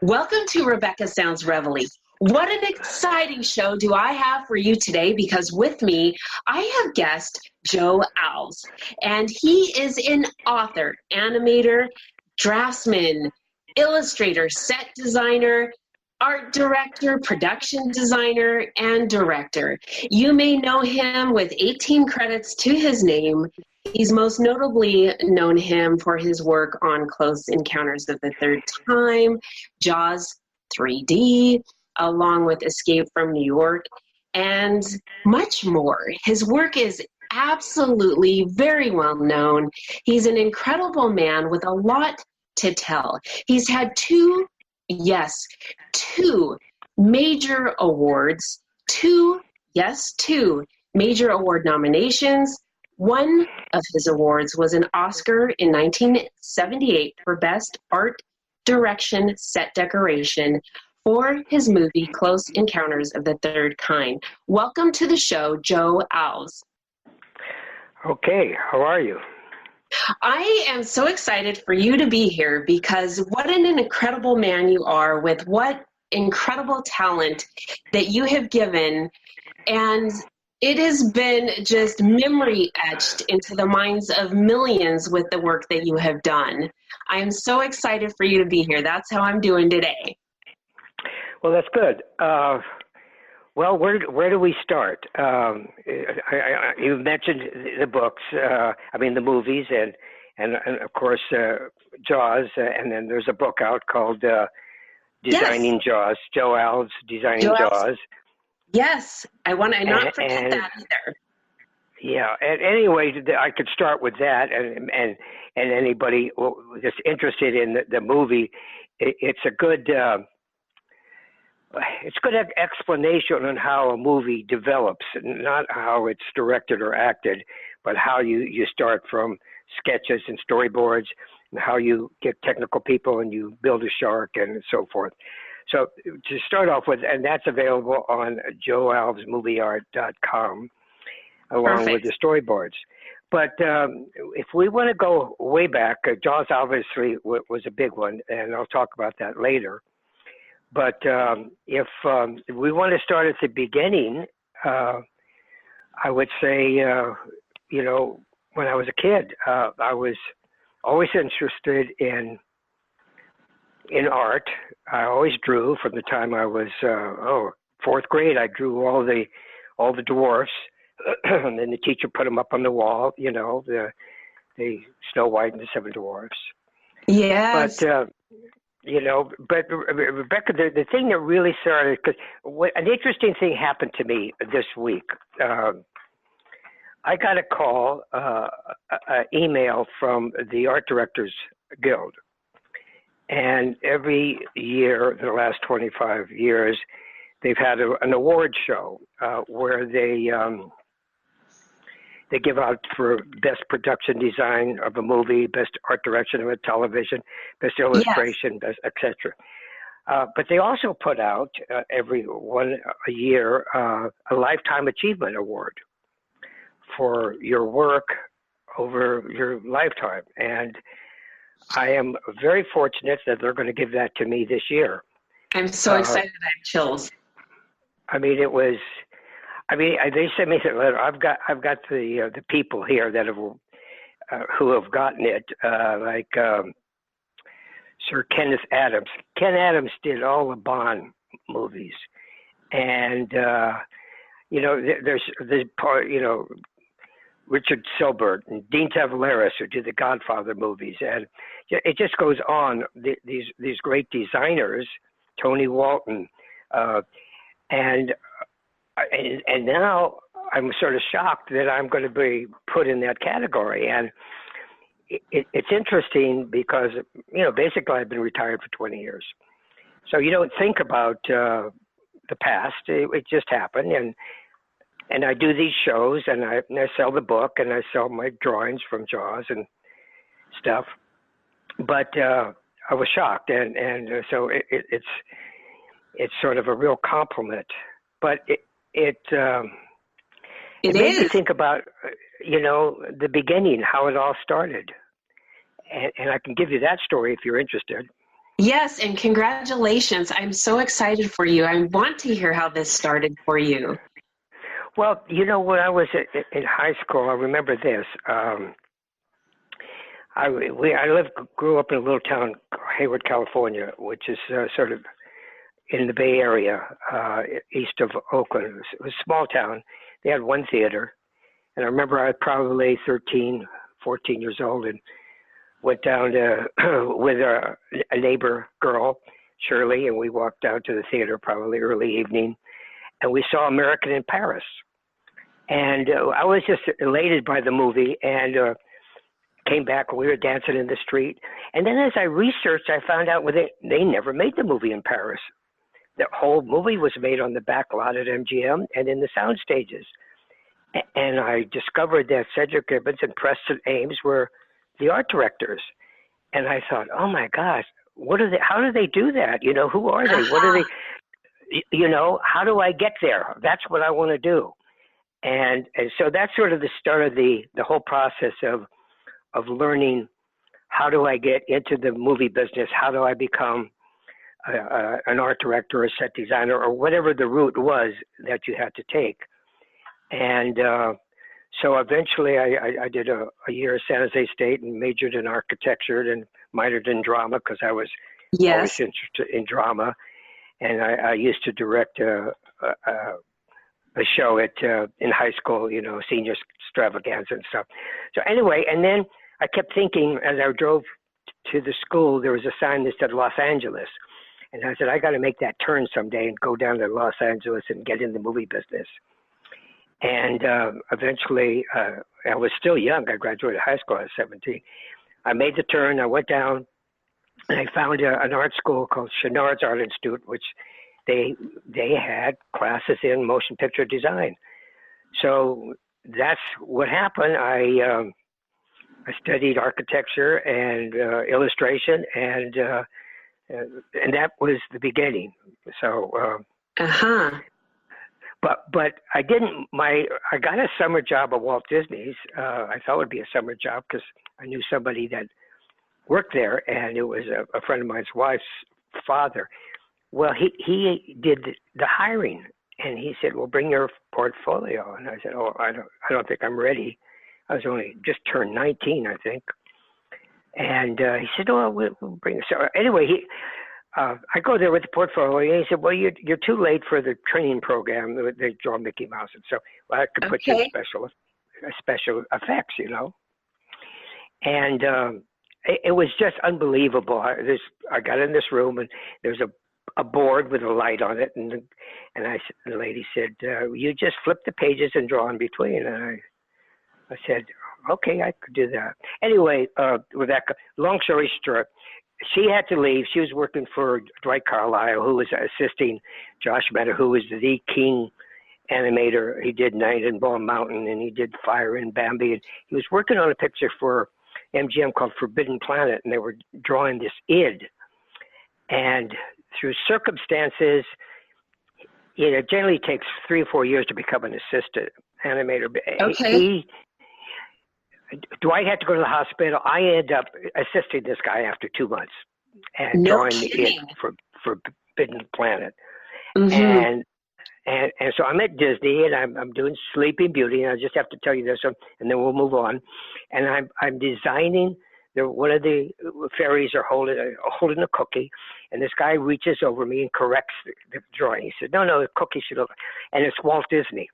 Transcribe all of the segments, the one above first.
Welcome to Rebecca Sounds Reveille. What an exciting show do I have for you today, because with me, I have guest Joe Alves, and he is an author, animator, draftsman, illustrator, set designer, art director, production designer, and director. You may know him with 18 credits to his name. He's most notably known him for his work on Close Encounters of the Third Time, Jaws 3D, along with Escape from New York, and much more. His work is absolutely very well known. He's an incredible man with a lot to tell. He's had two major awards, two major award nominations. One of his awards was an Oscar in 1978 for Best Art Direction Set Decoration for his movie Close Encounters of the Third Kind. Welcome to the show, Joe Alves. Okay, how are you? I am so excited for you to be here, because what an incredible man you are, with what incredible talent that you have given, and it has been just memory etched into the minds of millions with the work that you have done. I am so excited for you to be here. That's how I'm doing today. Well, that's good. Well, where do we start? You mentioned the books, the movies, and of course, Jaws, and then there's a book out called Designing Jaws, Joe Alves, Designing Jaws. Yes, I want to not forget that either. Yeah, and anyway, I could start with that, and anybody that's interested in the movie, it's a good explanation on how a movie develops, not how it's directed or acted, but how you start from sketches and storyboards, and how you get technical people and you build a shark and so forth. So to start off with, and that's available on joealvesmovieart.com, along with the storyboards. But if we want to go way back, Jaws obviously was a big one, and I'll talk about that later. But if we want to start at the beginning, I would say, when I was a kid, I was always interested in art. I always drew from the time I was fourth grade. I drew all the dwarfs, and then the teacher put them up on the wall. The Snow White and the Seven Dwarfs. Yes. But Rebecca, the thing that really started, because an interesting thing happened to me this week. I got a call, an email from the Art Directors Guild. And every year, the last 25 years, they've had an award show where they give out for best production design of a movie, best art direction of a television, best illustration, best, etc. But they also put out every one a year a lifetime achievement award for your work over your lifetime. And I am very fortunate that they're going to give that to me this year. I'm so excited. I have chills. They sent me a letter. I've got the people here that have who have gotten it, like Sir Kenneth Adams. Ken Adams did all the Bond movies, and there's Richard Silbert and Dean Tavaleris, who did the Godfather movies, and it just goes on. These great designers, Tony Walton, and now I'm sort of shocked that I'm going to be put in that category. And it's interesting because, basically I've been retired for 20 years. So you don't think about the past. It just happened. And I do these shows, and I sell the book, and I sell my drawings from Jaws and stuff. But I was shocked. And so it's sort of a real compliment. But It made me is. think about, the beginning, how it all started. And I can give you that story if you're interested. Yes, and congratulations. I'm so excited for you. I want to hear how this started for you. Well, when I was in high school, I remember this. Grew up in a little town, Hayward, California, which is sort of in the Bay Area, east of Oakland. It was a small town. They had one theater. And I remember I was probably 13, 14 years old and went down to, with a neighbor girl, Shirley, and we walked down to the theater probably early evening. And we saw American in Paris. And I was just elated by the movie and came back and we were dancing in the street. And then as I researched, I found out they never made the movie in Paris. The whole movie was made on the back lot at MGM and in the sound stages. And I discovered that Cedric Gibbons and Preston Ames were the art directors. And I thought, oh my gosh, how do they do that? Who are they? What are they, how do I get there? That's what I want to do. And so that's sort of the start of the whole process of learning, how do I get into the movie business? How do I become an art director or a set designer or whatever the route was that you had to take. And so eventually I did a year at San Jose State and majored in architecture and minored in drama because I was always interested in drama. And I used to direct a show in high school, senior extravaganza and stuff. So anyway, and then I kept thinking as I drove to the school, there was a sign that said Los Angeles. And I said, I got to make that turn someday and go down to Los Angeles and get in the movie business. And eventually, I was still young. I graduated high school at 17. I made the turn. I went down and I found an art school called Chenard's Art Institute, which they had classes in motion picture design. So that's what happened. I studied architecture and illustration, and that was the beginning. So, but I didn't. I got a summer job at Walt Disney's. I thought it would be a summer job because I knew somebody that worked there, and it was a friend of mine's wife's father. Well, he did the hiring, and he said, "Well, bring your portfolio." And I said, "Oh, I don't think I'm ready." I was only just turned 19, I think. And he said, "Oh, we'll bring it." So anyway, I go there with the portfolio, and he said, "Well, you're too late for the training program. They draw Mickey Mouse." And so I could put you in special effects, And it was just unbelievable. I got in this room, and there's a board with a light on it, and the lady said, "You just flip the pages and draw in between." And I said, "Okay, I could do that." Anyway, Rebecca, long story short, she had to leave. She was working for Dwight Carlisle, who was assisting Josh Mehta, who was the king animator. He did Night in Bald Mountain, and he did Fire in Bambi. And he was working on a picture for MGM called Forbidden Planet, and they were drawing this id. And through circumstances, it generally takes 3 or 4 years to become an assistant animator. Okay. Dwight had to go to the hospital. I ended up assisting this guy after 2 months and drawing the id for Forbidden Planet. Mm-hmm. And so I'm at Disney, and I'm doing Sleeping Beauty, and I just have to tell you this, and then we'll move on. And I'm designing. One of the fairies are holding a cookie, and this guy reaches over me and corrects the drawing. He said, "No, the cookie should look," and it's Walt Disney.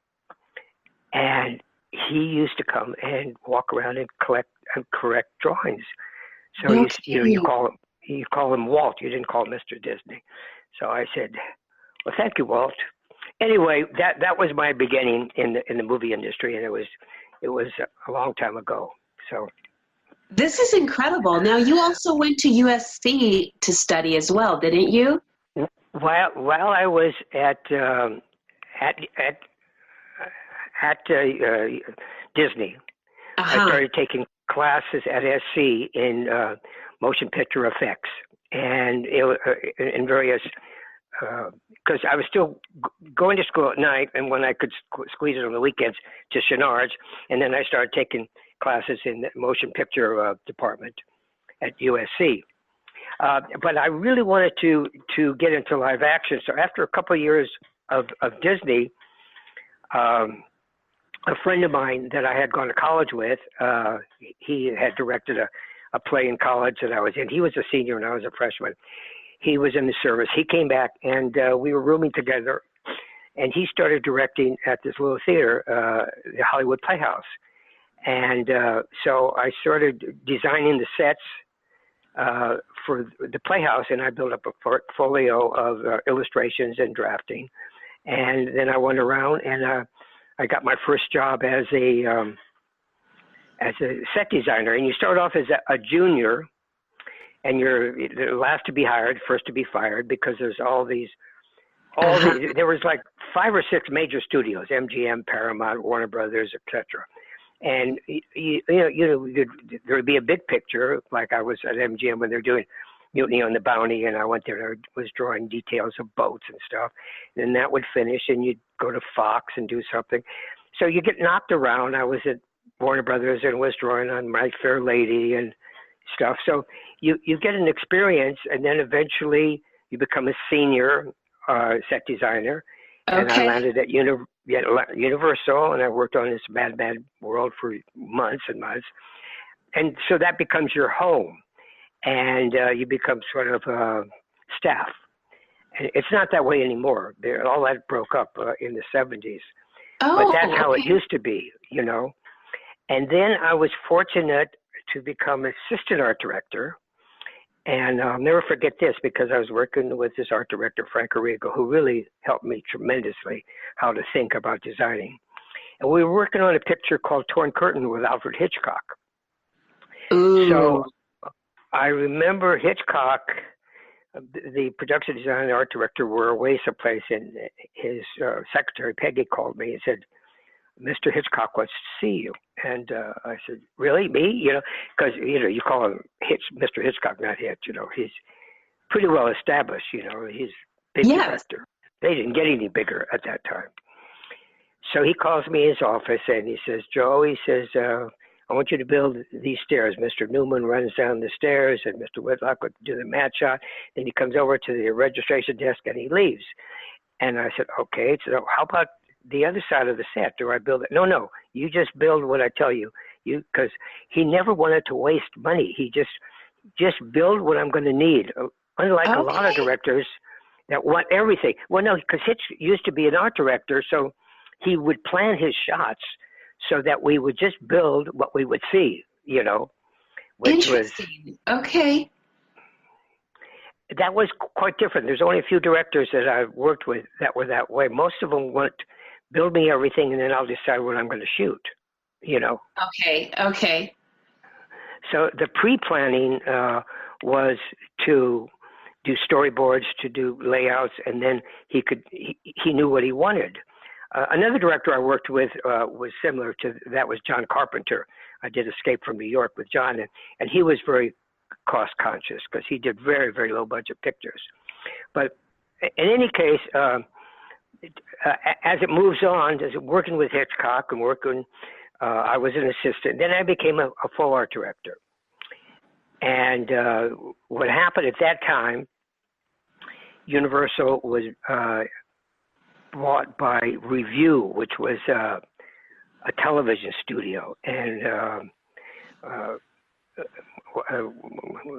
And he used to come and walk around and correct drawings. So you call him Walt. You didn't call him Mr. Disney. So I said, "Well, thank you, Walt." Anyway, that was my beginning in the movie industry, and it was a long time ago. So. This is incredible. Now, you also went to USC to study as well, didn't you? While I was at Disney, I started taking classes at SC in motion picture effects and in various because I was still going to school at night, and when I could squeeze it on the weekends to Chenard's, and then I started taking classes in the motion picture department at USC. But I really wanted to get into live action. So after a couple of years of Disney, a friend of mine that I had gone to college with, he had directed a play in college that I was in. He was a senior and I was a freshman. He was in the service. He came back and we were rooming together, and he started directing at this little theater, the Hollywood Playhouse. And so I started designing the sets for the Playhouse, and I built up a portfolio of illustrations and drafting. And then I went around and I got my first job as a set designer. And you start off as a junior, and you're the last to be hired, first to be fired, because there's there was like 5 or 6 major studios: MGM, Paramount, Warner Brothers, etc. And there would be a big picture, like I was at MGM when they're doing Mutiny on the Bounty, and I went there and I was drawing details of boats and stuff. And then that would finish, and you'd go to Fox and do something. So you get knocked around. I was at Warner Brothers and was drawing on My Fair Lady and stuff. So you get an experience, and then eventually you become a senior set designer. Okay. And I landed at Universal, and I worked on this Mad World for months and months. And so that becomes your home, and you become sort of staff. And it's not that way anymore. All that broke up in the 70s. Oh, but that's how okay. it used to be, And then I was fortunate to become assistant art director. And I'll never forget this, because I was working with this art director, Frank Arrigo, who really helped me tremendously how to think about designing. And we were working on a picture called Torn Curtain with Alfred Hitchcock. Ooh. So I remember Hitchcock, the production designer and art director, were away someplace, and his secretary, Peggy, called me and said, "Mr. Hitchcock wants to see you." And I said, "Really? Me?" Because, you call him Mr. Hitchcock, not Hitch. He's pretty well established. He's a big director. They didn't get any bigger at that time. So he calls me in his office, and he says, "Joe," he says, "I want you to build these stairs." Mr. Newman runs down the stairs, and Mr. Whitlock would do the mat shot. Then he comes over to the registration desk, and he leaves. And I said, "Okay, so how about the other side of the set? Do I build it?" No, you just build what I tell you. Because he never wanted to waste money. He just build what I'm going to need. Unlike a lot of directors that want everything. Well, no, because Hitch used to be an art director, so he would plan his shots so that we would just build what we would see, which was okay. That was quite different. There's only a few directors that I've worked with that were that way. Most of them want build me everything, and then I'll decide what I'm going to shoot, Okay. So the pre-planning was to do storyboards, to do layouts, and then he knew what he wanted. Another director I worked with was similar to that, was John Carpenter. I did Escape from New York with John, and he was very cost conscious because he did very, very low budget pictures. But in any case, as it moves on, as working with Hitchcock and I was an assistant. Then I became a full art director. And what happened at that time, Universal was bought by Revue, which was a television studio. And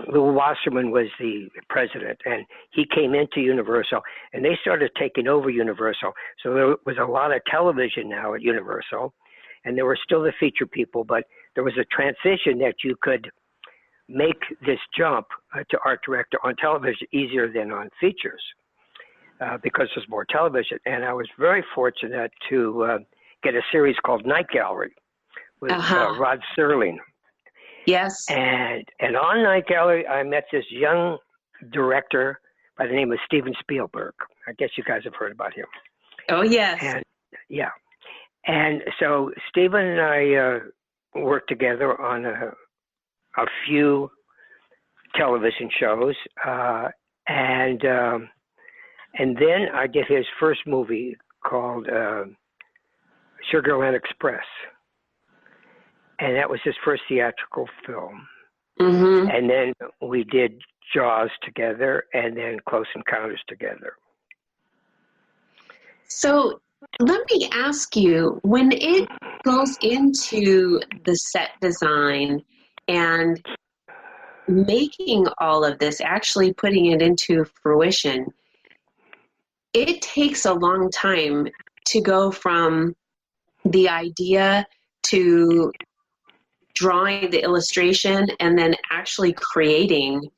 Lou Wasserman was the president, and he came into Universal, and they started taking over Universal. So there was a lot of television now at Universal, and there were still the feature people, but there was a transition that you could make this jump to art director on television easier than on features because there's more television. And I was very fortunate to get a series called Night Gallery with Rod Serling. Yes. And on Night Gallery, I met this young director by the name of Steven Spielberg. I guess you guys have heard about him. Oh, yes. And, yeah. And so Steven and I worked together on a few television shows. And And then I did his first movie called Sugarland Express. And that was his first theatrical film. Mm-hmm. And then we did Jaws together, and then Close Encounters together. So let me ask you, when it goes into the set design and making all of this, actually putting it into fruition, it takes a long time to go from the idea to drawing the illustration and then actually creating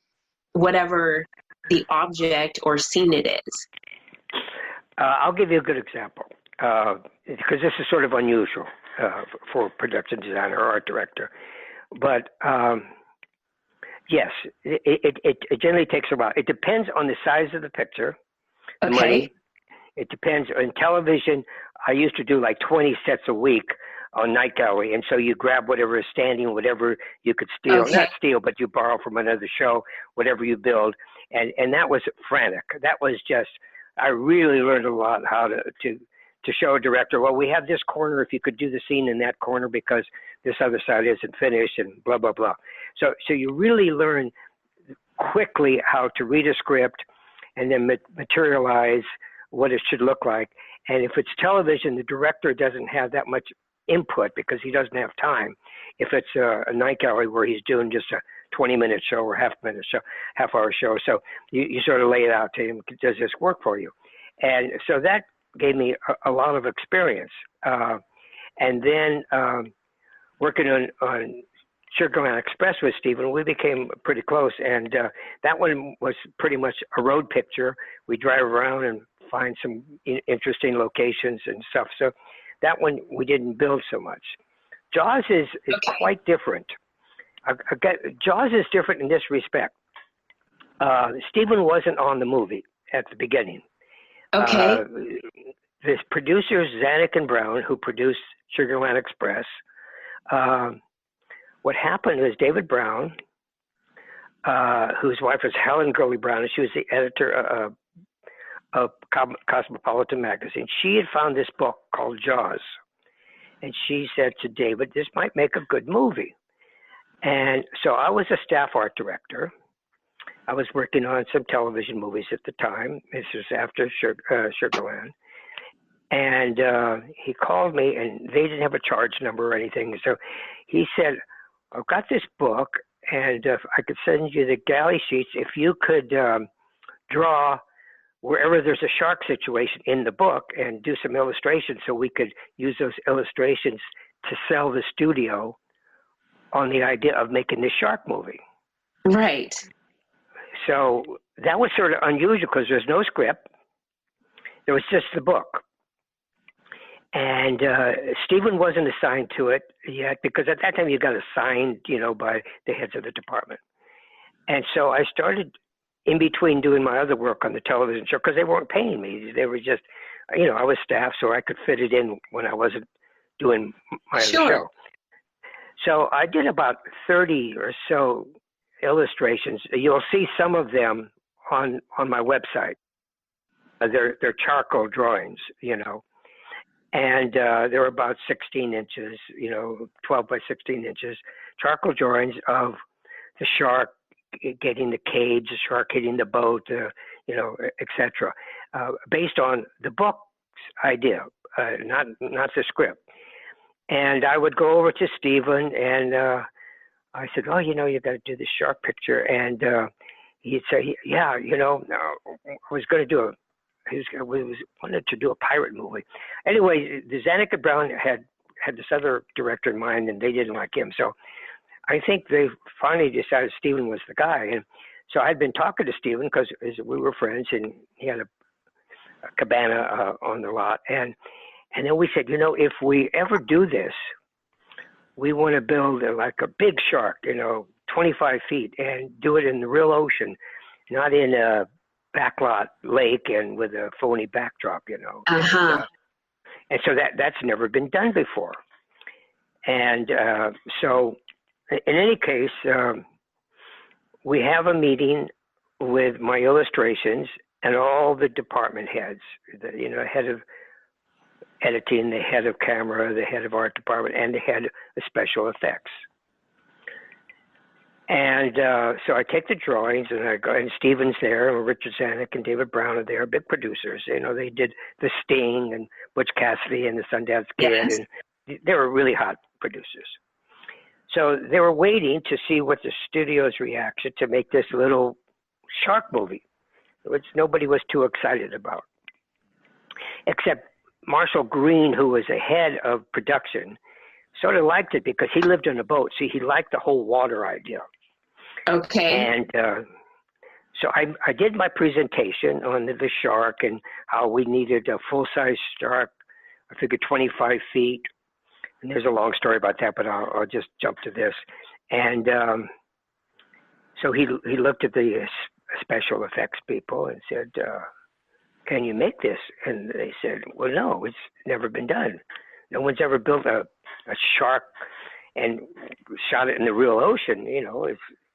whatever the object or scene it is. I'll give you a good example, because this is sort of unusual for a production designer or art director. But yes, it generally takes a while. It depends on the size of the picture, the money. It depends. On television, I used to do like 20 sets a week on Night Gallery, and so you grab whatever is standing, whatever you could steal, not steal, but you borrow from another show, whatever you build, and that was frantic. That was just, I really learned a lot how to show a director, well, we have this corner, if you could do the scene in that corner because this other side isn't finished, and blah, blah, blah. So you really learn quickly how to read a script and then materialize what it should look like. And if it's television, the director doesn't have that much input because he doesn't have time. If it's a Night Gallery where he's doing just a 20-minute show or half-hour show, so you sort of lay it out to him, does this work for you? And so that gave me a lot of experience. And then working on Sugarland Express with Stephen, we became pretty close. And that one was pretty much a road picture. We drive around and find some interesting locations and stuff. So that one we didn't build so much. Jaws is quite different. Jaws is different in this respect. Stephen wasn't on the movie at the beginning. Okay. The producers, Zanuck and Brown, who produced Sugarland Express, what happened was David Brown, whose wife was Helen Gurley Brown, and she was the editor of Cosmopolitan magazine. She had found this book called Jaws, and she said to David, this might make a good movie. And so I was a staff art director. I was working on some television movies at the time. This was after Sugarland. And he called me, and they didn't have a charge number or anything. So he said, I've got this book, and if I could send you the galley sheets, if you could draw wherever there's a shark situation in the book and do some illustrations so we could use those illustrations to sell the studio on the idea of making this shark movie. Right. So that was sort of unusual because there's no script. There was just the book. And Stephen wasn't assigned to it yet because at that time you got assigned, by the heads of the department. And so I started in between doing my other work on the television show because they weren't paying me. They were just, I was staff so I could fit it in when I wasn't doing my other show. So I did about 30 or so illustrations. You'll see some of them on my website. They're charcoal drawings, and they're about 16 inches, 12 by 16 inches, charcoal drawings of the shark getting the cage, the shark hitting the boat, etc., based on the book's idea, not the script. And I would go over to Stephen, and I said, "Oh, you got to do this shark picture." And he'd say, "Yeah, I was going to do wanted to do a pirate movie." Anyway, the Zanuck and Brown had this other director in mind, and they didn't like him. So I think they finally decided Stephen was the guy. And so I'd been talking to Stephen because we were friends, and he had a cabana on the lot. And then we said, if we ever do this, we want to build like a big shark, 25 feet, and do it in the real ocean, not in a backlot lake and with a phony backdrop, And so that's never been done before. And so in any case, we have a meeting with my illustrations, and all the department heads, the head of editing, the head of camera, the head of art department, and the head of special effects. And so I take the drawings, and I go, and Steven's there, and Richard Zanuck and David Brown are there, big producers. They did The Sting and Butch Cassidy and the Sundance Kid, Yes. and they were really hot producers. So they were waiting to see what the studio's reaction to make this little shark movie, which nobody was too excited about, except Marshall Green, who was the head of production, sort of liked it because he lived on a boat. See, he liked the whole water idea. Okay. And so I did my presentation on the shark and how we needed a full-size shark, I figured 25 feet. And there's a long story about that, but I'll just jump to this. And so he looked at the special effects people and said, can you make this? And they said, well, no, it's never been done. No one's ever built a shark and shot it in the real ocean.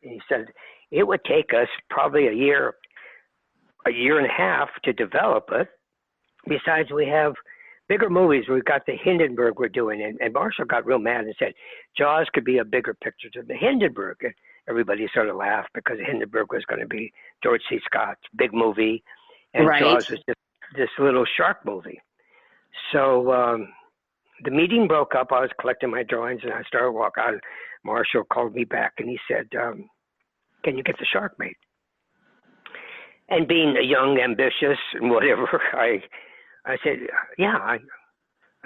He said, it would take us probably a year and a half to develop it. Besides, we have bigger movies. We've got the Hindenburg we're doing. And Marshall got real mad and said, Jaws could be a bigger picture than the Hindenburg. And everybody sort of laughed because Hindenburg was going to be George C. Scott's big movie. And Right. Jaws was just this little shark movie. So the meeting broke up. I was collecting my drawings, and I started walking out. Marshall called me back, and he said, can you get the shark made? And being a young, ambitious, and whatever, I said, yeah, I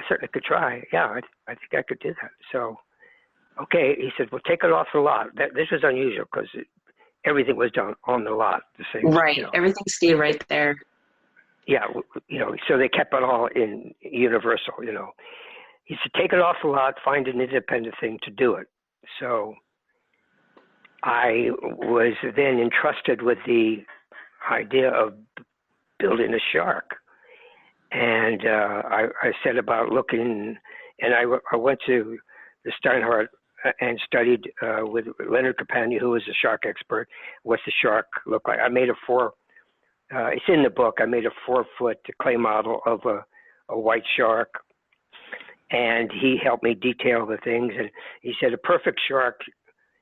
certainly could try. Yeah, I think I could do that. So, okay. He said, well, take it off the lot. This was unusual because everything was done on the lot. The same, Right. Everything stayed right there. Yeah, so they kept it all in Universal, He said, take it off the lot, find an independent thing to do it. So I was then entrusted with the idea of building a shark. And I set about looking, and I went to the Steinhardt and studied with Leonard Capagni, who was a shark expert. What's the shark look like? I made it's in the book. I made a 4-foot clay model of a white shark, and he helped me detail the things. And he said a perfect shark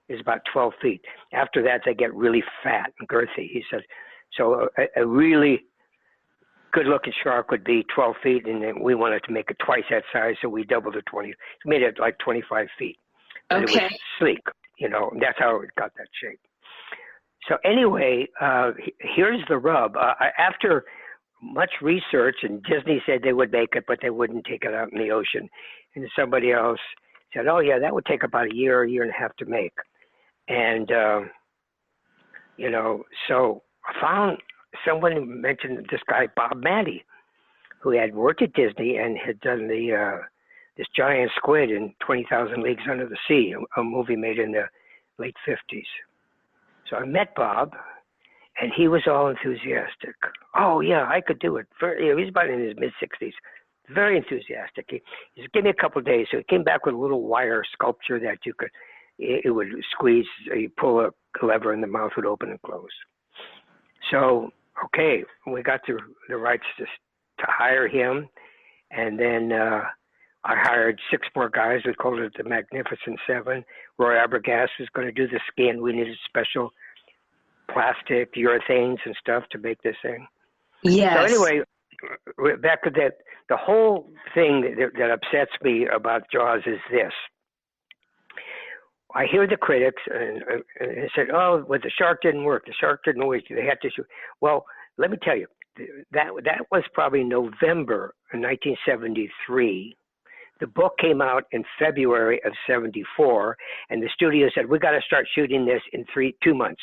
is about 12 feet. After that, they get really fat and girthy. He said, so a really good-looking shark would be 12 feet, and then we wanted to make it twice that size, so we doubled it 20. We made it like 25 feet. But Okay. it was sleek, That's how it got that shape. So anyway, here's the rub. After much research, and Disney said they would make it, but they wouldn't take it out in the ocean. And somebody else said, oh, yeah, that would take about a year and a half to make. And, so I found someone who mentioned this guy, Bob Matty, who had worked at Disney and had done this giant squid in 20,000 Leagues Under the Sea, a movie made in the late 50s. So I met Bob, and he was all enthusiastic. Oh, yeah, I could do it. He's about in his mid-60s. Very enthusiastic. He said, give me a couple of days. So he came back with a little wire sculpture that it would squeeze. You pull a lever, and the mouth would open and close. So, okay, we got the rights to hire him, and then I hired 6 more guys. We called it the Magnificent Seven. Roy Abergast was going to do the skin. We needed special plastic, urethanes, and stuff to make this thing. Yes. So anyway, back to that. The whole thing that upsets me about Jaws is this. I hear the critics and they said, oh, well, the shark didn't work. The shark didn't work. They had to shoot. Well, let me tell you, that was probably November of 1973. The book came out in February of 74, and the studio said, we got to start shooting this in 2 months.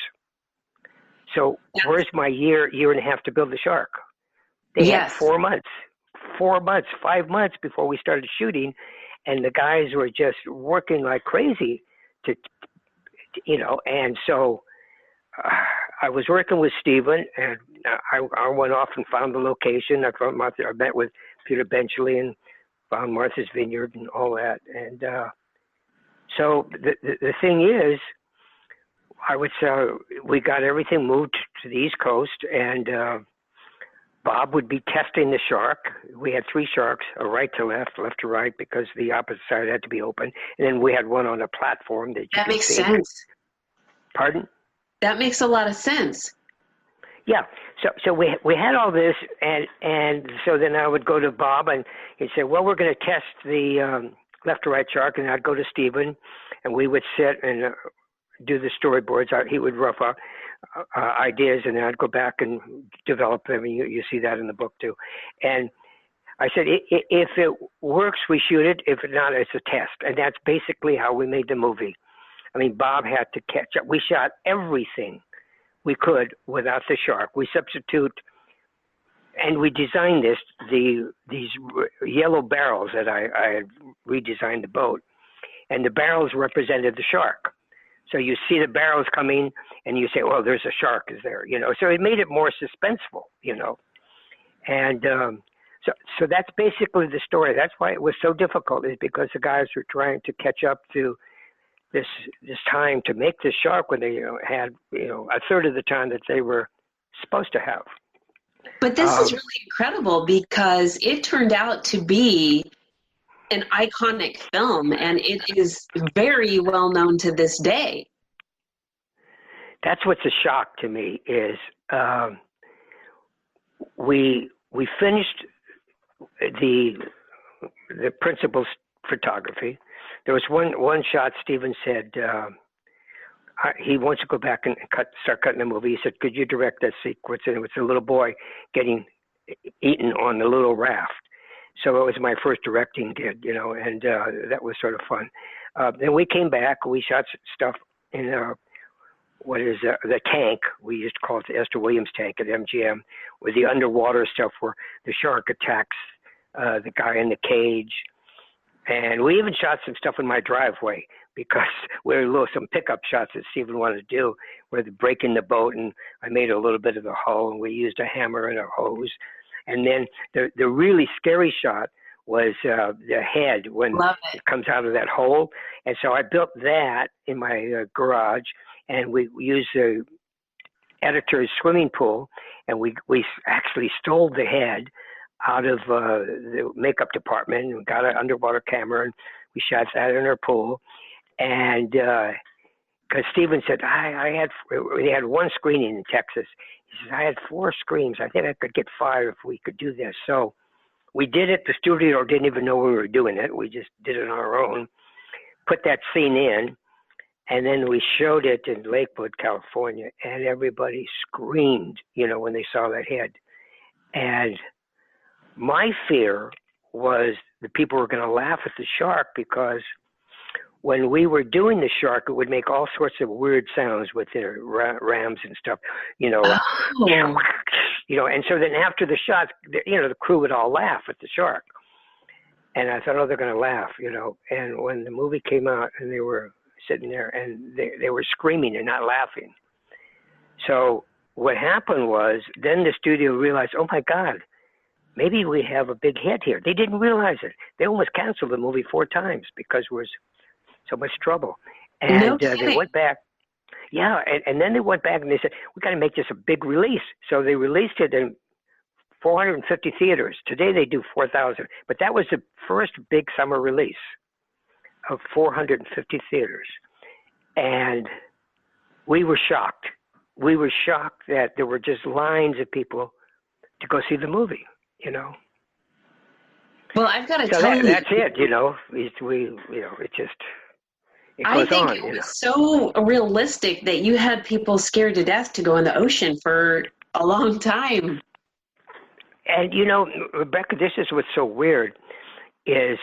So where's my year and a half to build the shark? They had 4 months, 5 months before we started shooting, and the guys were just working like crazy to and so I was working with Stephen, and I went off and found the location. I met with Peter Benchley and found Martha's Vineyard and all that. And so the thing is, I would say we got everything moved to the East Coast, and Bob would be testing the shark. We had 3 sharks, a right to left, left to right, because the opposite side had to be open. And then we had one on a platform that you could makes see. sense. Pardon? That makes a lot of sense. Yeah. So we had all this, and so then I would go to Bob, and he'd say, well, we're going to test the left to right shark, and I'd go to Stephen, and we would sit and do the storyboards. He would rough out ideas, and then I'd go back and develop them. And you see that in the book too. And I said, if it works, we shoot it. If not, it's a test. And that's basically how we made the movie. I mean, Bob had to catch up. We shot everything we could without the shark. We substitute, and we designed these yellow barrels that I had redesigned the boat, and the barrels represented the shark. So you see the barrels coming, and you say, "Well, there's a shark, is there?" You know. So it made it more suspenseful, you know. And so that's basically the story. That's why it was so difficult, is because the guys were trying to catch up to this time to make the shark when they had a third of the time that they were supposed to have. But this is really incredible, because it turned out to be an iconic film, and it is very well known to this day. That's what's a shock to me is we finished the principal photography. There was one shot. Stephen said he wants to go back and start cutting the movie. He said, "Could you direct that sequence?" And it was a little boy getting eaten on the little raft. So it was my first directing gig, and that was sort of fun. Then we came back. We shot stuff in the tank. We used to call it the Esther Williams tank at MGM, with the underwater stuff where the shark attacks the guy in the cage. And we even shot some stuff in my driveway, because some pickup shots that Stephen wanted to do, where they're breaking the boat, and I made a little bit of the hull, and we used a hammer and a hose. And then the really scary shot was the head when it comes out of that hole. And so I built that in my garage, and we used the editor's swimming pool, and we actually stole the head out of the makeup department, and got an underwater camera, and we shot that in our pool. And because Stephen said, they had one screening in Texas. He says, I had 4 screens. I think I could get 5 if we could do this. So we did it. The studio didn't even know we were doing it. We just did it on our own, put that scene in, and then we showed it in Lakewood, California, and everybody screamed, when they saw that head. And my fear was the people were going to laugh at the shark, because when we were doing the shark, it would make all sorts of weird sounds with their rams and stuff, and so then after the shots, the crew would all laugh at the shark. And I thought, they're going to laugh, and when the movie came out and they were sitting there and they were screaming and not laughing. So what happened was, then the studio realized, oh my God, maybe we have a big hit here. They didn't realize it. They almost canceled the movie 4 times because there was so much trouble. And they went back. Yeah, and then they went back and they said, we got to make this a big release. So they released it in 450 theaters. Today they do 4,000. But that was the first big summer release of 450 theaters. And we were shocked. We were shocked that there were just lines of people to go see the movie, Well, I've got to tell you. That's it, I think it was so realistic that you had people scared to death to go in the ocean for a long time. And, Rebecca, this is what's so weird, is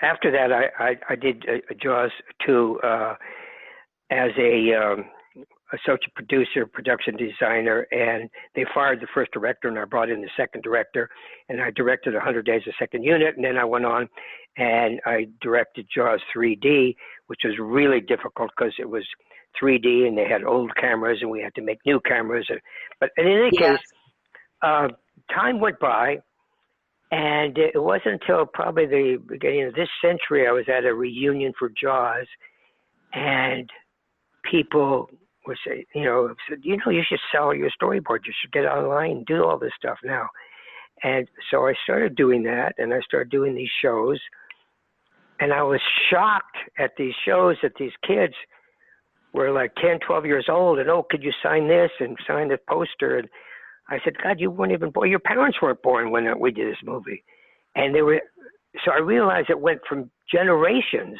after that I did Jaws 2 as a associate producer, production designer, and they fired the first director, and I brought in the second director, and I directed 100 Days of Second Unit, and then I went on and I directed Jaws 3D, which was really difficult because it was 3D and they had old cameras and we had to make new cameras. But in any case, time went by, and it wasn't until probably the beginning of this century I was at a reunion for Jaws, and people would say, said, you should sell your storyboard. You should get online and do all this stuff now. And so I started doing that, and I started doing these shows. And I was shocked at these shows that these kids were like 10, 12 years old, and, oh, could you sign this and sign this poster? And I said, God, you weren't even born. Your parents weren't born when we did this movie. And they were, so I realized it went from generations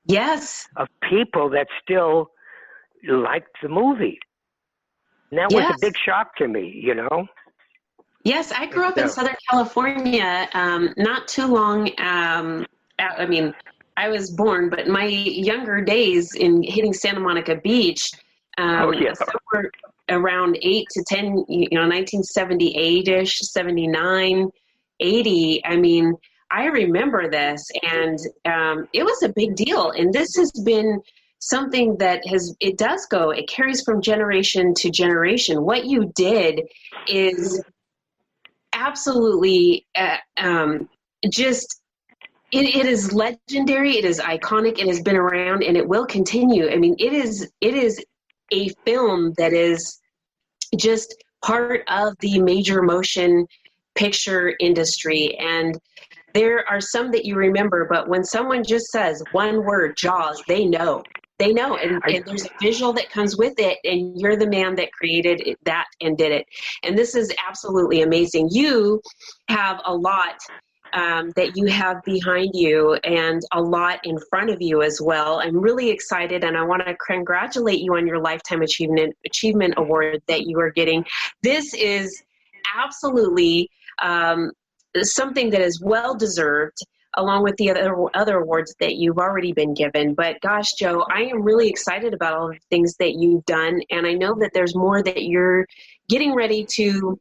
Yes. of people that still liked the movie. And that was a big shock to me, you know? Yes, I grew up in Southern California, not too long. I mean, I was born, but my younger days in hitting Santa Monica Beach, somewhere around 8 to 10, 1978-ish, 79, 80. I mean, I remember this, and it was a big deal. And this has been something that it carries from generation to generation. What you did is absolutely it is legendary. It is iconic. It has been around, and it will continue. I mean, it is a film that is just part of the major motion picture industry. And there are some that you remember, but when someone just says one word, Jaws, they know. They know, and there's a visual that comes with it, and you're the man that created that and did it. And this is absolutely amazing. You have a lot that you have behind you and a lot in front of you as well. I'm really excited, and I want to congratulate you on your Lifetime Achievement Award that you are getting. This is absolutely something that is well-deserved, along with the other awards that you've already been given. But gosh, Joe, I am really excited about all the things that you've done, and I know that there's more that you're getting ready to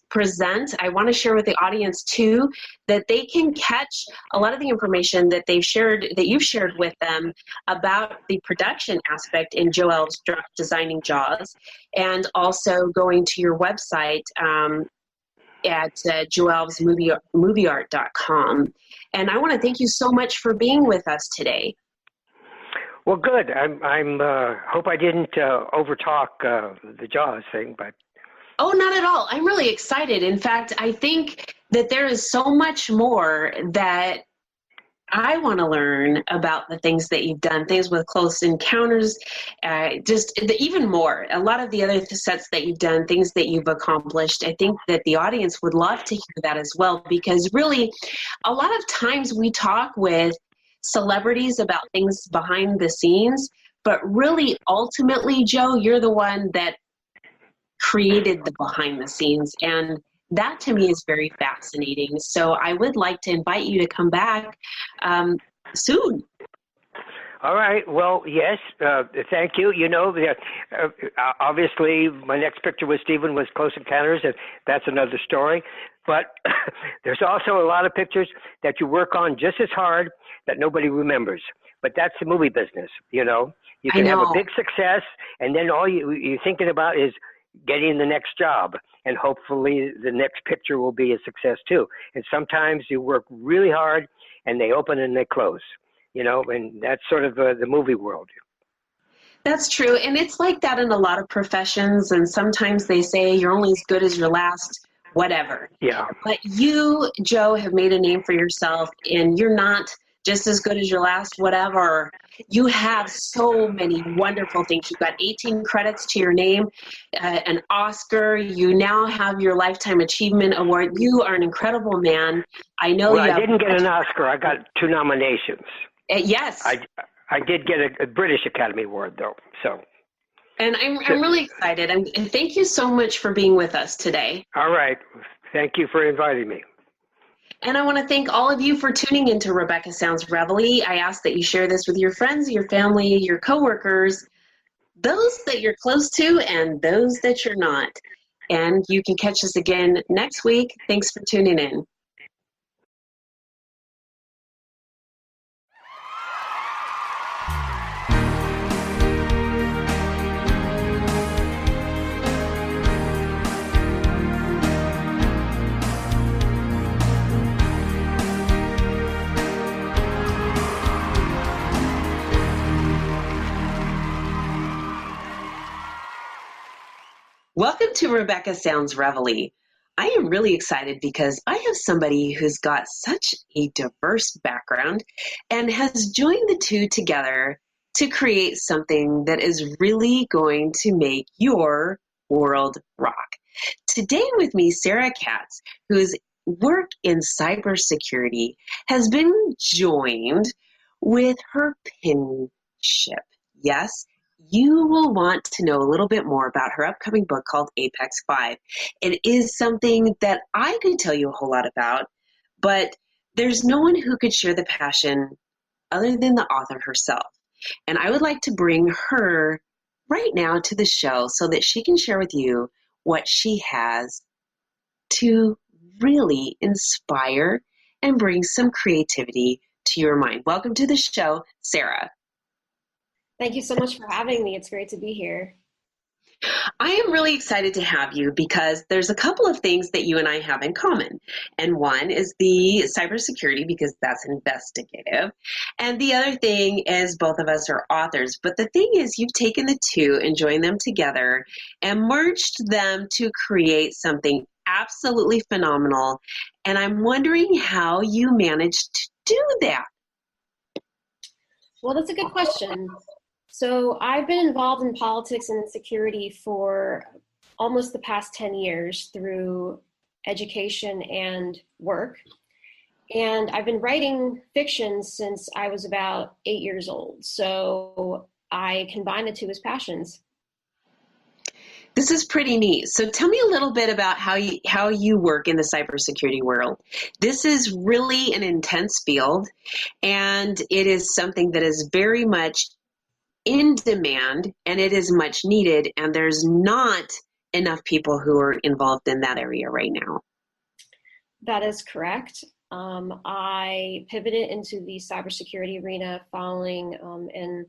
present. I want to share with the audience too, that they can catch a lot of the information that you've shared with them about the production aspect in Joe Alves Designing Jaws, and also going to your website at joealvesmovieart.com. And I want to thank you so much for being with us today. Well, good. I'm hope I didn't overtalk the Jaws thing, but. Oh, not at all. I'm really excited. In fact, I think that there is so much more that I want to learn about the things that you've done, things with Close Encounters, even more. A lot of the other sets that you've done, things that you've accomplished. I think that the audience would love to hear that as well, because really, a lot of times we talk with celebrities about things behind the scenes, but really, ultimately, Joe, you're the one that created the behind the scenes, and that to me is very fascinating. So I would like to invite you to come back soon. All right. Well, yes. Thank you. You know, obviously my next picture with Stephen was Close Encounters, and that's another story. But there's also a lot of pictures that you work on just as hard that nobody remembers. But that's the movie business, you know. You can have a big success, and then all you're thinking about is getting the next job, and hopefully the next picture will be a success too. And sometimes you work really hard and they open and they close, you know, and that's sort of the movie world. That's true. And it's like that in a lot of professions. And sometimes they say you're only as good as your last whatever. Yeah. But you, Joe, have made a name for yourself, and you're not just as good as your last whatever. You have so many wonderful things. You've got 18 credits to your name, an Oscar. You now have your Lifetime Achievement Award. You are an incredible man. I know. Well, I didn't get an Oscar. I got 2 nominations. Yes. I did get a British Academy Award, though. So. And I'm really excited. And thank you so much for being with us today. All right. Thank you for inviting me. And I want to thank all of you for tuning into Rebecca Sounds Reveille. I ask that you share this with your friends, your family, your coworkers, those that you're close to and those that you're not. And you can catch us again next week. Thanks for tuning in. Welcome to Rebecca Sounds Reveille. I am really excited because I have somebody who's got such a diverse background and has joined the two together to create something that is really going to make your world rock. Today with me, Sarah Katz, whose work in cybersecurity has been joined with her penmanship. Yes, you will want to know a little bit more about her upcoming book called Apex 5. It is something that I could tell you a whole lot about, but there's no one who could share the passion other than the author herself. And I would like to bring her right now to the show so that she can share with you what she has to really inspire and bring some creativity to your mind. Welcome to the show, Sarah. Thank you so much for having me. It's great to be here. I am really excited to have you because there's a couple of things that you and I have in common. And one is the cybersecurity, because that's investigative. And the other thing is both of us are authors. But the thing is, you've taken the two and joined them together and merged them to create something absolutely phenomenal. And I'm wondering how you managed to do that. Well, that's a good question. So I've been involved in politics and security for almost the past 10 years through education and work. And I've been writing fiction since I was about 8 years old. So I combine the two as passions. This is pretty neat. So tell me a little bit about how you work in the cybersecurity world. This is really an intense field, and it is something that is very much in demand, and it is much needed, and there's not enough people who are involved in that area right now. That is correct. I pivoted into the cybersecurity arena following an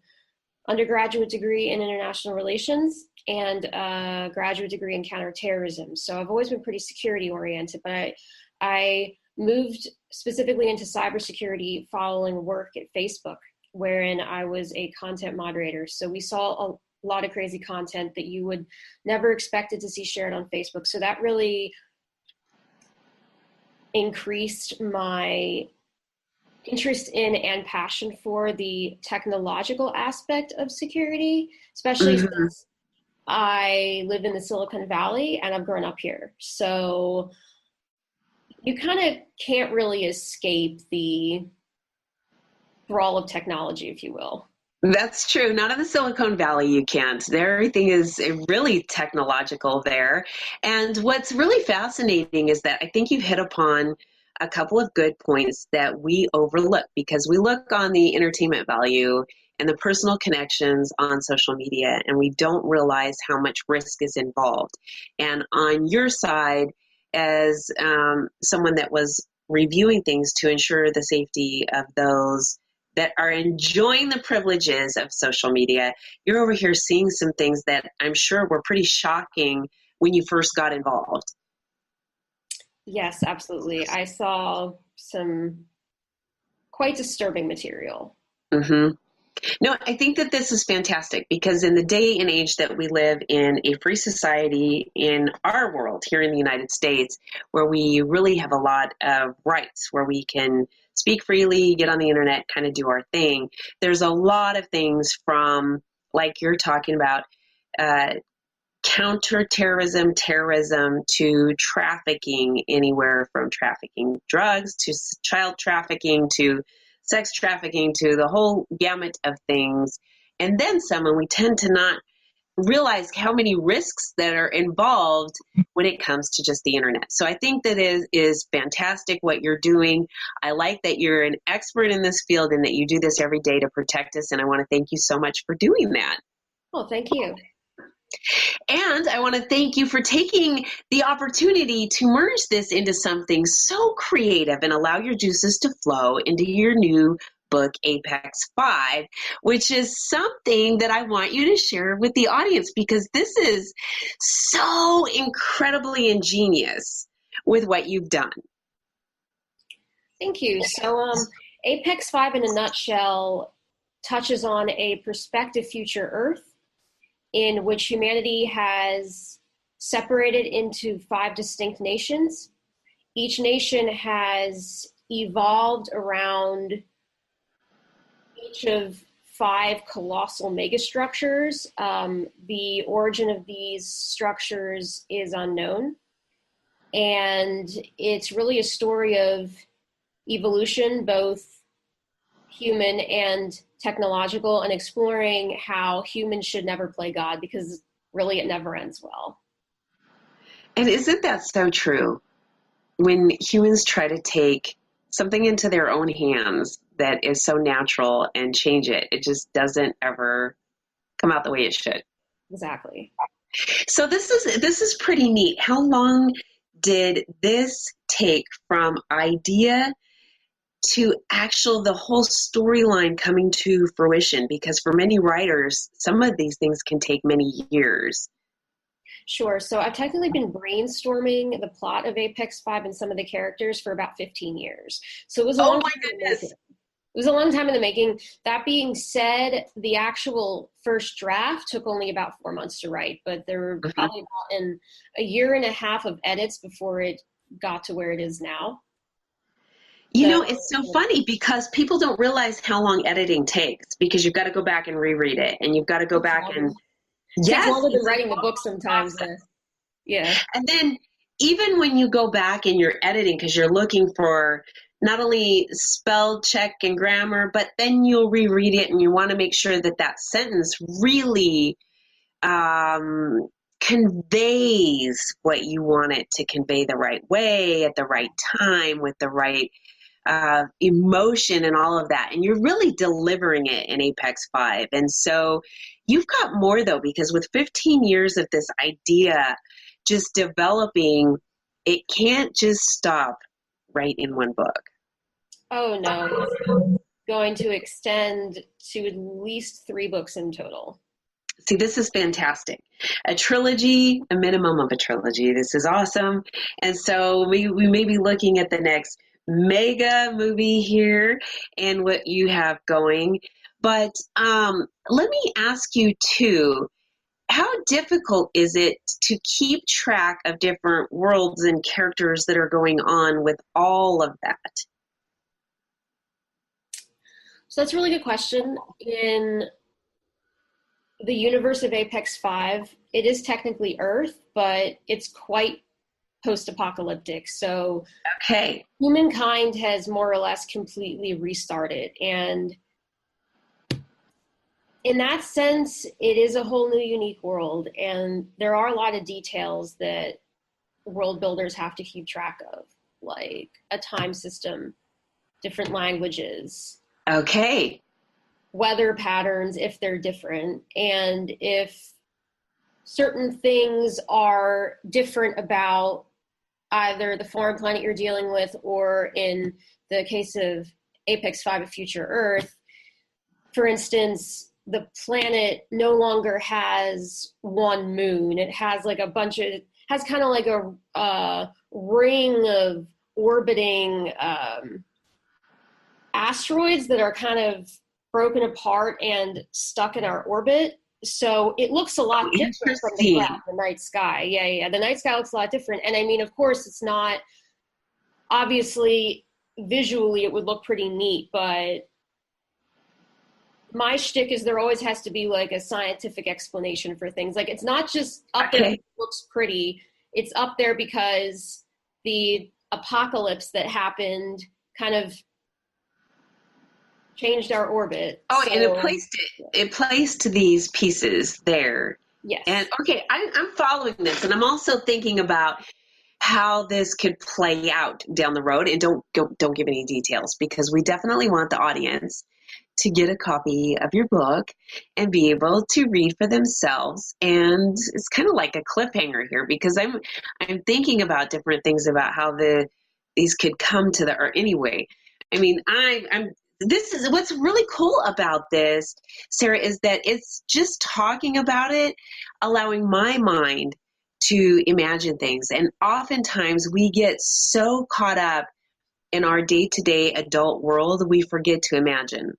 undergraduate degree in international relations and a graduate degree in counterterrorism. So I've always been pretty security oriented, but I moved specifically into cybersecurity following work at Facebook, wherein I was a content moderator. So we saw a lot of crazy content that you would never expect to see shared on Facebook. So that really increased my interest in and passion for the technological aspect of security, especially since I live in the Silicon Valley and I've grown up here. So you kind of can't really escape the thrall of technology, if you will. That's true. Not in the Silicon Valley, you can't. Everything is really technological there. And what's really fascinating is that I think you've hit upon a couple of good points that we overlook, because we look on the entertainment value and the personal connections on social media, and we don't realize how much risk is involved. And on your side, as someone that was reviewing things to ensure the safety of those that are enjoying the privileges of social media, you're over here seeing some things that I'm sure were pretty shocking when you first got involved. Yes, absolutely. I saw some quite disturbing material. Mm-hmm. No, I think that this is fantastic, because in the day and age that we live in a free society in our world here in the United States, where we really have a lot of rights, where we can speak freely, get on the internet, kind of do our thing. There's a lot of things from, like you're talking about, counterterrorism, terrorism, to trafficking, anywhere from trafficking drugs to child trafficking to sex trafficking, to the whole gamut of things. And then some, and we tend to not realize how many risks that are involved when it comes to just the internet. So I think that is fantastic what you're doing. I like that you're an expert in this field and that you do this every day to protect us. And I want to thank you so much for doing that. Oh, thank you. And I want to thank you for taking the opportunity to merge this into something so creative and allow your juices to flow into your new book, Apex 5, which is something that I want you to share with the audience, because this is so incredibly ingenious with what you've done. Thank you. So Apex 5 in a nutshell touches on a prospective future Earth in which humanity has separated into 5 distinct nations. Each nation has evolved around each of 5 colossal megastructures. The origin of these structures is unknown. And it's really a story of evolution, both human and technological, and exploring how humans should never play God, because really it never ends well. And isn't that so true? When humans try to take something into their own hands that is so natural and change it, it just doesn't ever come out the way it should. Exactly. So this is pretty neat. How long did this take from idea to the whole storyline coming to fruition? Because for many writers, some of these things can take many years. Sure. So I've technically been brainstorming the plot of Apex 5 and some of the characters for about 15 years. So it was a long time in the making. It was a long time in the making. That being said, the actual first draft took only about 4 months to write, but there were probably about a year and a half of edits before it got to where it is now. You know, it's so funny because people don't realize how long editing takes, because you've got to go back and reread it, and you've got to go back and it takes longer than writing the book sometimes. Yeah. And then even when you go back and you're editing, because you're looking for not only spell check and grammar, but then you'll reread it and you want to make sure that that sentence really conveys what you want it to convey the right way, at the right time, with the right emotion and all of that. And you're really delivering it in Apex 5. And so you've got more, though, because with 15 years of this idea just developing, it can't just stop right in one book. Oh, no. It's going to extend to at least 3 books in total. See, this is fantastic. A trilogy, a minimum of a trilogy. This is awesome. And so we may be looking at the next mega movie here and what you have going. But let me ask you, too, how difficult is it to keep track of different worlds and characters that are going on with all of that? So that's a really good question. In the universe of Apex 5, it is technically Earth, but it's quite post-apocalyptic. So humankind has more or less completely restarted. And in that sense, it is a whole new unique world. And there are a lot of details that world builders have to keep track of, like a time system, different languages. Okay. Weather patterns, if they're different, and if certain things are different about either the foreign planet you're dealing with, or in the case of Apex 5 of Future Earth, for instance, the planet no longer has one moon. It has like has kind of like a ring of orbiting asteroids that are kind of broken apart and stuck in our orbit. So it looks a lot different from the night sky. Yeah. The night sky looks a lot different. And I mean, of course, it's not, obviously, visually it would look pretty neat, but my shtick is there always has to be like a scientific explanation for things. Like, it's not just up there because it looks pretty. It's up there because the apocalypse that happened kind of changed our orbit. Oh, so, and it placed these pieces there. Yes. And okay, I'm following this, and I'm also thinking about how this could play out down the road. And don't give any details, because we definitely want the audience to get a copy of your book and be able to read for themselves. And it's kind of like a cliffhanger here, because I'm thinking about different things about how these could come to the earth. Anyway, I mean, this is what's really cool about this, Sarah, is that it's just talking about it, allowing my mind to imagine things. And oftentimes we get so caught up in our day-to-day adult world, we forget to imagine.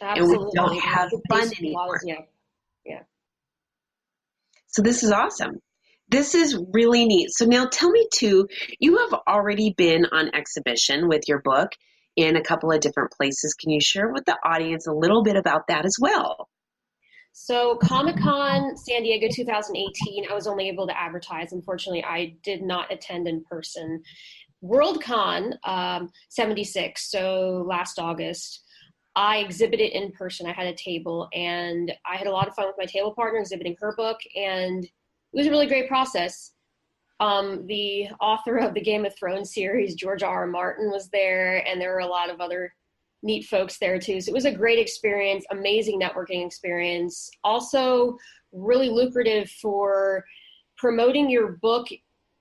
Absolutely. And we don't have fun anymore. Yeah. So this is awesome. This is really neat. So now tell me too, you have already been on exhibition with your book in a couple of different places. Can you share with the audience a little bit about that as well? So Comic-Con San Diego 2018, I was only able to advertise. Unfortunately, I did not attend in person. Worldcon 76, so last August, I exhibited in person. I had a table, and I had a lot of fun with my table partner exhibiting her book, and it was a really great process. The author of the Game of Thrones series, George R.R. Martin, was there, and there were a lot of other neat folks there too. So it was a great experience, amazing networking experience. Also really lucrative for promoting your book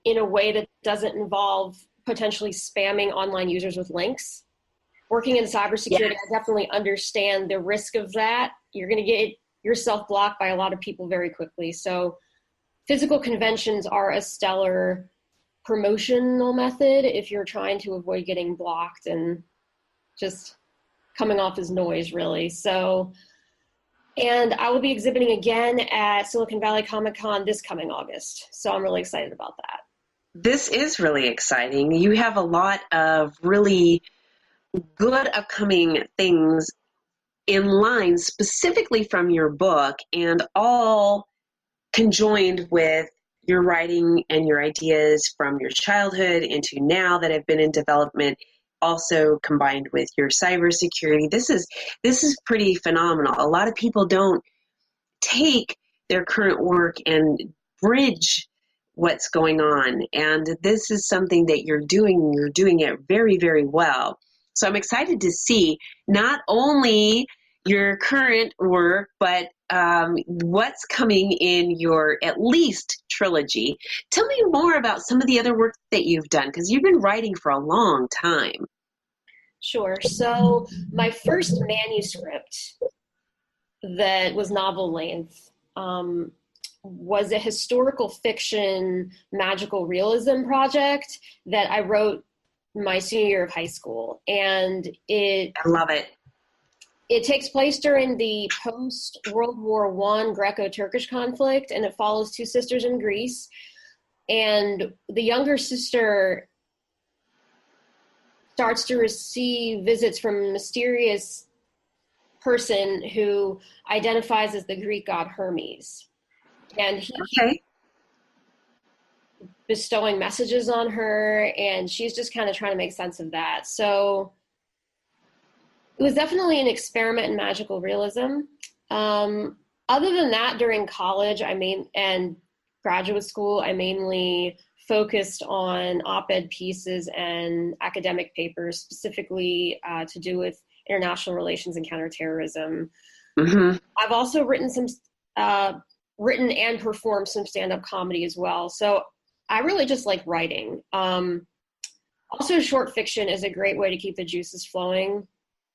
in a way that doesn't involve potentially spamming online users with links. Working in cybersecurity, I definitely understand the risk of that. You're going to get yourself blocked by a lot of people very quickly. So physical conventions are a stellar promotional method if you're trying to avoid getting blocked and just coming off as noise, really. So, and I will be exhibiting again at Silicon Valley Comic-Con this coming August. So I'm really excited about that. This is really exciting. You have a lot of really good upcoming things in line specifically from your book, and all conjoined with your writing and your ideas from your childhood into now that have been in development, also combined with your cybersecurity. This is pretty phenomenal. A lot of people don't take their current work and bridge what's going on, and this is something that you're doing. You're doing it very, very well. So I'm excited to see not only your current work, but what's coming in your at least trilogy. Tell me more about some of the other work that you've done, because you've been writing for a long time. Sure. So my first manuscript that was novel length was a historical fiction magical realism project that I wrote my senior year of high school. And I love it. It takes place during the post-World War I Greco-Turkish conflict, and it follows two sisters in Greece. And the younger sister starts to receive visits from a mysterious person who identifies as the Greek god Hermes. And he bestowing messages on her, and she's just kind of trying to make sense of that. So it was definitely an experiment in magical realism. Other than that, during college, and graduate school, I mainly focused on op-ed pieces and academic papers, specifically to do with international relations and counterterrorism. Mm-hmm. I've also written and performed some stand-up comedy as well. So I really just like writing. Also, short fiction is a great way to keep the juices flowing.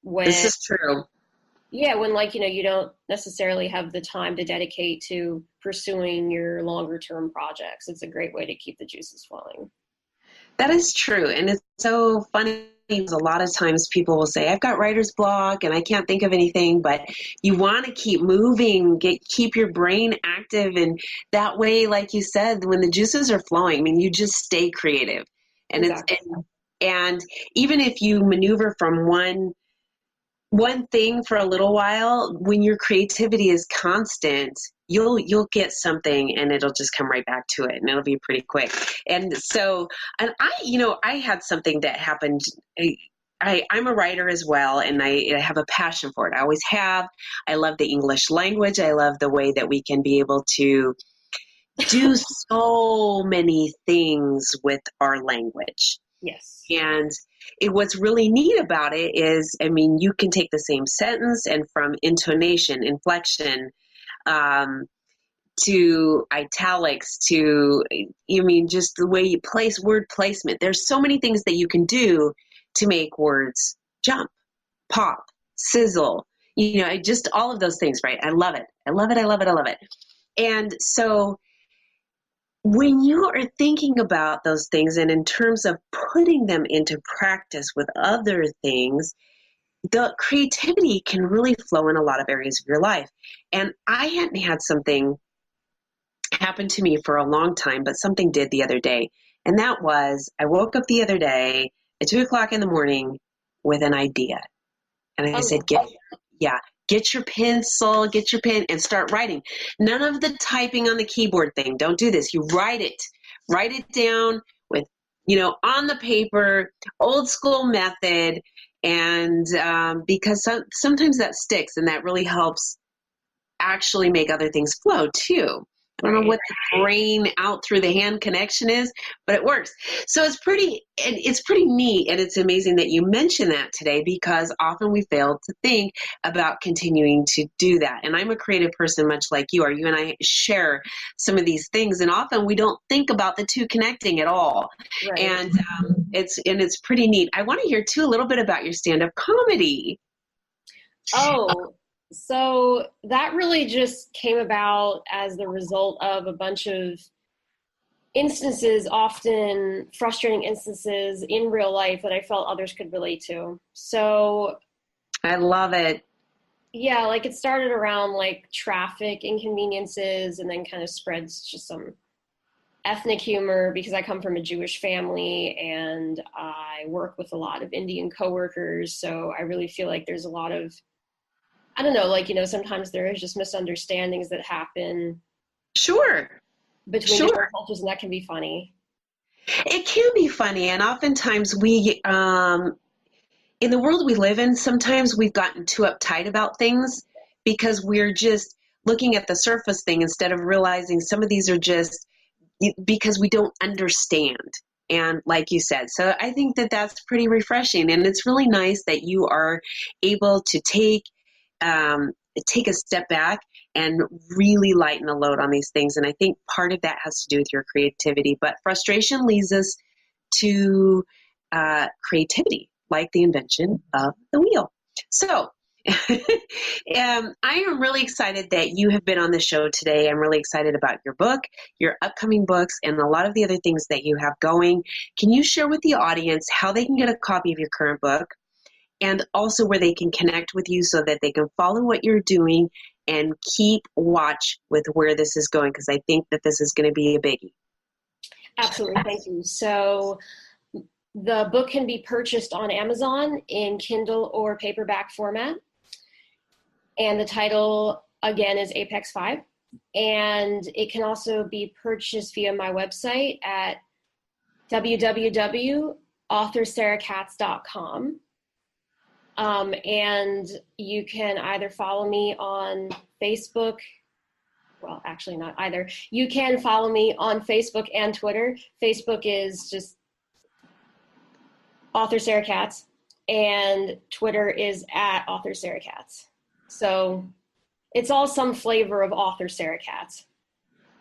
This is true. Yeah, when you don't necessarily have the time to dedicate to pursuing your longer term projects. It's a great way to keep the juices flowing. That is true. And it's so funny. A lot of times people will say, I've got writer's block and I can't think of anything, but you want to keep moving, keep your brain active. And that way, like you said, when the juices are flowing, you just stay creative. And exactly. And even if you maneuver from one thing for a little while, when your creativity is constant, you'll get something and it'll just come right back to it, and it'll be pretty quick. And so, and I had something that happened. I'm a writer as well, and I have a passion for it. I always have. I love the English language. I love the way that we can be able to do so many things with our language. Yes. And what's really neat about it is, you can take the same sentence and from intonation, inflection, to italics, to, just the way you place word placement. There's so many things that you can do to make words jump, pop, sizzle, just all of those things, right? I love it. I love it. I love it. I love it. And so when you are thinking about those things and in terms of putting them into practice with other things, the creativity can really flow in a lot of areas of your life. And I hadn't had something happened to me for a long time, but something did the other day. And that was, I woke up the other day at 2:00 in the morning with an idea. And I said, get your pencil, get your pen, and start writing. None of the typing on the keyboard thing. Don't do this. You write it down with, on the paper, old school method. And because sometimes that sticks, and that really helps actually make other things flow too. I don't know what the brain out through the hand connection is, but it works. So it's pretty neat, and it's amazing that you mentioned that today, because often we fail to think about continuing to do that. And I'm a creative person, much like you are. You and I share some of these things, and often we don't think about the two connecting at all. Right. And it's pretty neat. I want to hear too a little bit about your stand-up comedy. Oh. So that really just came about as the result of a bunch of instances, often frustrating instances in real life that I felt others could relate to. So I love it. Yeah, like it started around like traffic inconveniences, and then kind of spreads to some ethnic humor, because I come from a Jewish family and I work with a lot of Indian coworkers. So I really feel like there's a lot of, I don't know, like, sometimes there is just misunderstandings that happen. Sure. Between different cultures, and that can be funny. It can be funny. And oftentimes we, in the world we live in, sometimes we've gotten too uptight about things because we're just looking at the surface thing instead of realizing some of these are just because we don't understand. And like you said, so I think that that's pretty refreshing. And it's really nice that you are able to take a step back and really lighten the load on these things. And I think part of that has to do with your creativity, but frustration leads us to creativity, like the invention of the wheel. So I am really excited that you have been on the show today. I'm really excited about your book, your upcoming books, and a lot of the other things that you have going. Can you share with the audience how they can get a copy of your current book, and also where they can connect with you so that they can follow what you're doing and keep watch with where this is going? Because I think that this is going to be a biggie. Absolutely. Thank you. So the book can be purchased on Amazon in Kindle or paperback format. And the title, again, is Apex 5. And it can also be purchased via my website at www.authorSarahKatz.com. And you can either follow me on Facebook. Well, actually not either. You can follow me on Facebook and Twitter. Facebook is just Author Sarah Katz, and Twitter is at Author Sarah Katz. So it's all some flavor of Author Sarah Katz.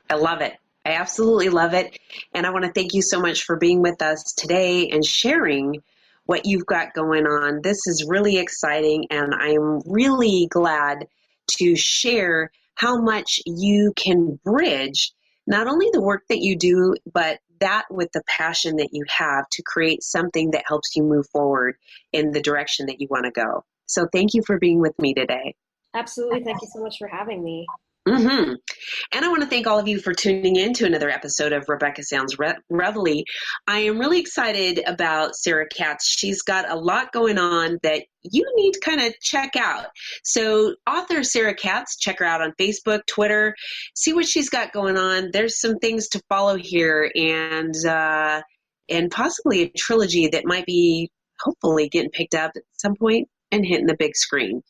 I love it. I absolutely love it. And I want to thank you so much for being with us today and sharing what you've got going on. This is really exciting, and I'm really glad to share how much you can bridge not only the work that you do, but that with the passion that you have to create something that helps you move forward in the direction that you want to go. So thank you for being with me today. Absolutely. Thank you so much for having me. Mm-hmm. And I want to thank all of you for tuning in to another episode of Rebecca Sounds Reveille. I am really excited about Sarah Katz. She's got a lot going on that you need to kind of check out. So author Sarah Katz, check her out on Facebook, Twitter, see what she's got going on. There's some things to follow here, and possibly a trilogy that might be hopefully getting picked up at some point and hitting the big screen.